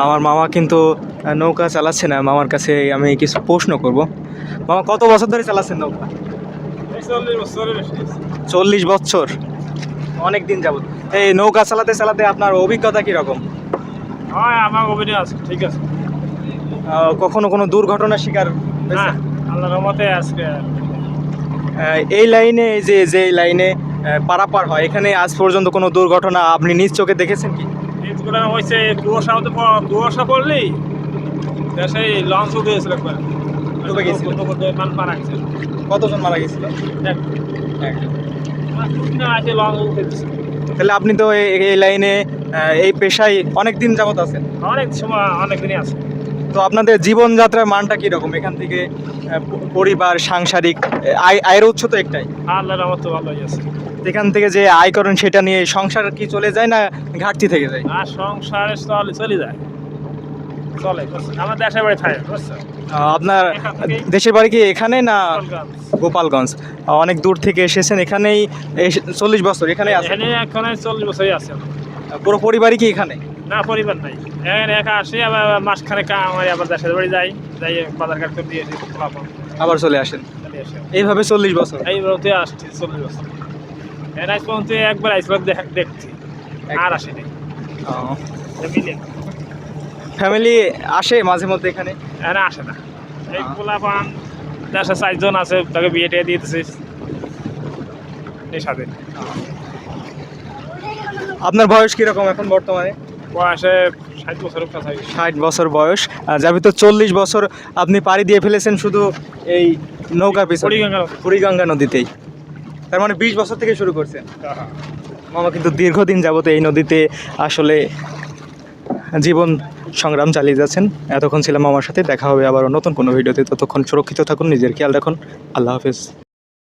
আমার মামা কিন্তু নৌকা চালাচ্ছে না। মামার কাছে আমি কিছু প্রশ্ন করব। মামা কত বছর ধরে চালাচ্ছেন নৌকা? 40 বছর, অনেক দিন যাবত। এই নৌকা চালাতে চালাতে আপনার অভিজ্ঞতা কীরকম? হয় আমার অভিনয় আছে, ঠিক আছে। কখনো কোনো দুর্ঘটনার শিকার না, হয়েছেন? আল্লাহর রহমতে আজকে এই লাইনে, এই যে লাইনে পারাপার হয়, এখানে আজ পর্যন্ত কোনো দুর্ঘটনা আপনি নিজ চোখে দেখেছেন কি? নিউজগুলো হয়েছে। কুয়াশা পড়লেই সেই লঞ্চ উঠে গেছিল একবার, ডুবে গেছিল? মান মারা গেছে। কতজন মারা গেছিল? একজন। আছে লঞ্চ উঠে গেছে। তাহলে আপনি তো এই লাইনে, এই পেশায় অনেক দিন যাবত আছেন। অনেক সময় অনেক দিনই আছে। তো আপনাদের জীবনযাত্রার মানটা কীরকম এখান থেকে? পরিবার, সাংসারিক আয়ের উৎস তো একটাই। আল্লাহর রহমতে ভালোই আছে। এখান থেকে যে আয় করেন সেটা নিয়ে সংসার কি চলে যায় না ঘাটতি থেকে যায়? আর সংসারে চলে যায়, চলে। আমার দেশের বাড়ি থাকে, বুঝছো? আপনার দেশের বাড়ি কি এখানে না গোপালগঞ্জ? অনেক দূর থেকে এসেছেন এখানেই। 40 বছর এখানে আছেন? এখানে এখন 40 বছরই আছে। পুরো পরিবারই কি এখানে? না, পরিবার নাই। এখানে একা আসি, আবার মাসখানে আমার আবার দেশের বাড়ি যাই, বাজার ঘাট করে দিয়ে এসে আবার চলে আসেন? চলে আসে। এইভাবে 40 বছর? এই বলতে আসছি 40 বছর। এর আজ পর্যন্ত একবার আইসবার দেখছি, আর আসেনি। মিলে ফ্যামিলি আসে মাঝে মধ্যে এখানে? এখানে আসে না। এই পোলাপান দেশে 4 জন আছে, তাকে বিয়ে টিয়ে দিয়ে দিচ্ছিস এই সাথে। আপনার বয়স কীরকম এখন বর্তমানে? বয়সে 60 বছরের কাছে। 60 বছর বয়স, যার ভিতর 40 বছর আপনি পাড়ি দিয়ে ফেলেছেন শুধু এই নৌকার পিছনে, বুড়িগঙ্গা নদীতেই। তার মানে 20 বছর থেকে শুরু করছেন। মামা কিন্তু দীর্ঘদিন যাবত এই নদীতে আসলে জীবন সংগ্রাম চালিয়ে যাচ্ছেন। এতক্ষণ ছিলাম মামার সাথে। দেখা হবে আবারও নতুন কোনো ভিডিওতে। ততক্ষণ সুরক্ষিত থাকুন, নিজের খেয়াল রাখুন। আল্লাহ হাফেজ।